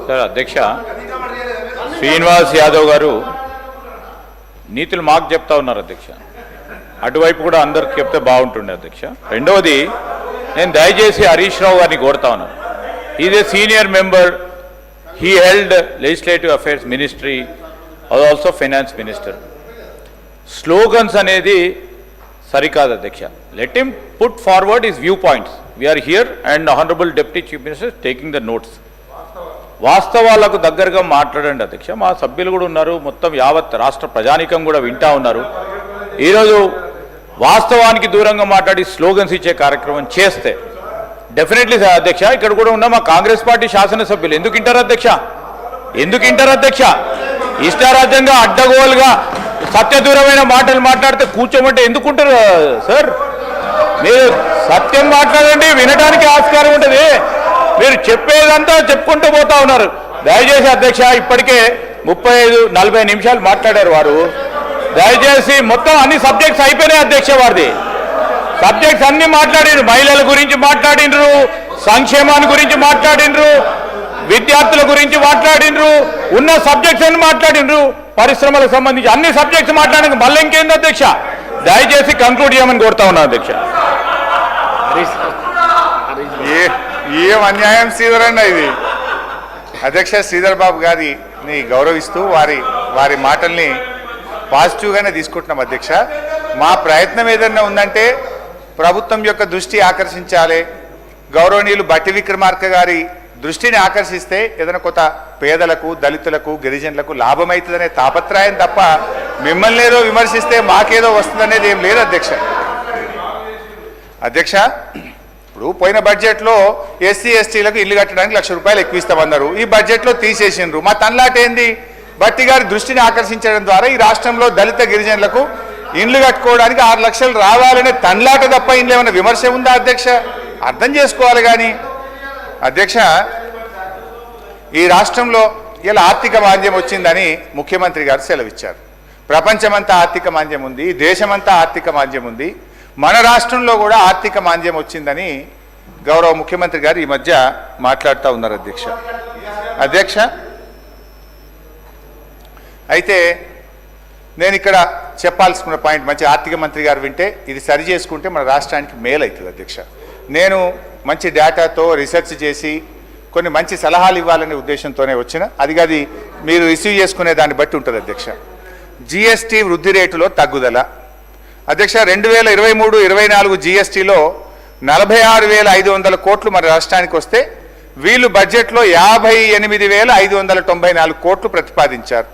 Sir అధ్యక్ష శ్రీనివాస్ యాదవ్ గారు నీతులు మాకు చెప్తా ఉన్నారు అధ్యక్ష. అటువైపు కూడా అందరికి చెప్తే బాగుంటుండే అధ్యక్ష. రెండవది నేను దయచేసి హరీష్ రావు గారిని కోరుతా ఉన్నాను. Is a senior member, he held legislative affairs ministry, also finance minister. Slogans అనేది సరికాదు అధ్యక్ష. Let him put forward his view points. We are here and honourable deputy chief minister taking the notes. వాస్తవాలకు దగ్గరగా మాట్లాడండి అధ్యక్ష. మా సభ్యులు కూడా ఉన్నారు, మొత్తం యావత్ రాష్ట్ర ప్రజానీకం కూడా వింటా ఉన్నారు. ఈరోజు వాస్తవానికి దూరంగా మాట్లాడి స్లోగన్స్ ఇచ్చే కార్యక్రమం చేస్తే డెఫినెట్లీ అధ్యక్ష ఇక్కడ కూడా ఉన్న మా కాంగ్రెస్ పార్టీ శాసనసభ్యులు ఎందుకు వింటారు అధ్యక్ష? ఎందుకు వింటారు అధ్యక్ష? ఇష్టారాజ్యంగా అడ్డగోలుగా సత్యదూరమైన మాటలు మాట్లాడితే కూర్చోమంటే ఎందుకుంటారు సార్? మీరు సత్యం మాట్లాడండి, వినడానికి ఆస్కారం ఉంటుంది. మీరు చెప్పేదంతా చెప్పుకుంటూ పోతా ఉన్నారు. దయచేసి అధ్యక్ష ఇప్పటికే 35-40 నిమిషాలు మాట్లాడారు వారు. దయచేసి మొత్తం అన్ని సబ్జెక్ట్స్ అయిపోయినాయి అధ్యక్ష. వారిది సబ్జెక్ట్స్ అన్ని మాట్లాడినరు. మహిళల గురించి మాట్లాడినరు, సంక్షేమాన్ని గురించి మాట్లాడినరు, విద్యార్థుల గురించి మాట్లాడినరు, ఉన్న సబ్జెక్ట్స్ అన్ని మాట్లాడినరు, పరిశ్రమలకు సంబంధించి అన్ని సబ్జెక్ట్స్ మాట్లాడిన మళ్ళీ ఇంకేంది అధ్యక్ష? దయచేసి కంక్లూడ్ చేయమని కోరుతా ఉన్నాను అధ్యక్ష. ఏం అన్యాయం శ్రీధర్ అన్న ఇది. అధ్యక్ష శ్రీధర్ బాబు గారిని గౌరవిస్తూ వారి మాటల్ని పాజిటివ్గానే తీసుకుంటున్నాం అధ్యక్ష. మా ప్రయత్నం ఏదన్నా ఉందంటే ప్రభుత్వం యొక్క దృష్టి ఆకర్షించాలి, గౌరవనీయులు బట్టి విక్రమార్క గారి దృష్టిని ఆకర్షిస్తే ఏదైనా కొత్త పేదలకు, దళితులకు, గిరిజనులకు లాభమవుతుందనే తాపత్రయం తప్ప మిమ్మల్ని ఏదో విమర్శిస్తే మాకేదో వస్తుందనేది ఏం లేదు అధ్యక్ష. అధ్యక్ష ఇప్పుడు పోయిన బడ్జెట్లో ఎస్సీ ఎస్టీలకు ఇల్లు కట్టడానికి ₹1,00,000 ఎక్కువ ఇస్తామన్నారు. ఈ బడ్జెట్లో తీసేసిండ్రు. మా తన్లాట ఏంది? బట్టి గారి దృష్టిని ఆకర్షించడం ద్వారా ఈ రాష్ట్రంలో దళిత గిరిజనులకు ఇండ్లు కట్టుకోవడానికి 6 లక్షలు రావాలనే తన్లాట తప్ప ఇంట్లో ఏమైనా విమర్శ ఉందా అధ్యక్ష? అర్థం చేసుకోవాలి. కానీ అధ్యక్ష ఈ రాష్ట్రంలో ఇలా ఆర్థిక మాంద్యం వచ్చిందని ముఖ్యమంత్రి గారు సెలవిచ్చారు. ప్రపంచమంతా ఆర్థిక మాంద్యం ఉంది, దేశమంతా ఆర్థిక మాంద్యం ఉంది, మన రాష్ట్రంలో కూడా ఆర్థిక మాంద్యం వచ్చిందని గౌరవ ముఖ్యమంత్రి గారు ఈ మధ్య మాట్లాడుతూ ఉన్నారు అధ్యక్ష. అధ్యక్ష అయితే నేను ఇక్కడ చెప్పాల్సుకున్న పాయింట్, మంచి ఆర్థిక మంత్రి గారు వింటే ఇది సరి చేసుకుంటే మన రాష్ట్రానికి మేలు అవుతుంది అధ్యక్ష. నేను మంచి డేటాతో రీసెర్చ్ చేసి కొన్ని మంచి సలహాలు ఇవ్వాలనే ఉద్దేశంతోనే వచ్చిన అది మీరు రిసీవ్ చేసుకునే దాన్ని బట్టి ఉంటుంది అధ్యక్ష. జిఎస్టీ వృద్ధి రేటులో తగ్గుదల అధ్యక్ష. 2023-24 జిఎస్టీలో 46,500 కోట్లు మన రాష్ట్రానికి వస్తే వీళ్ళు బడ్జెట్లో 58,594 కోట్లు ప్రతిపాదించారు.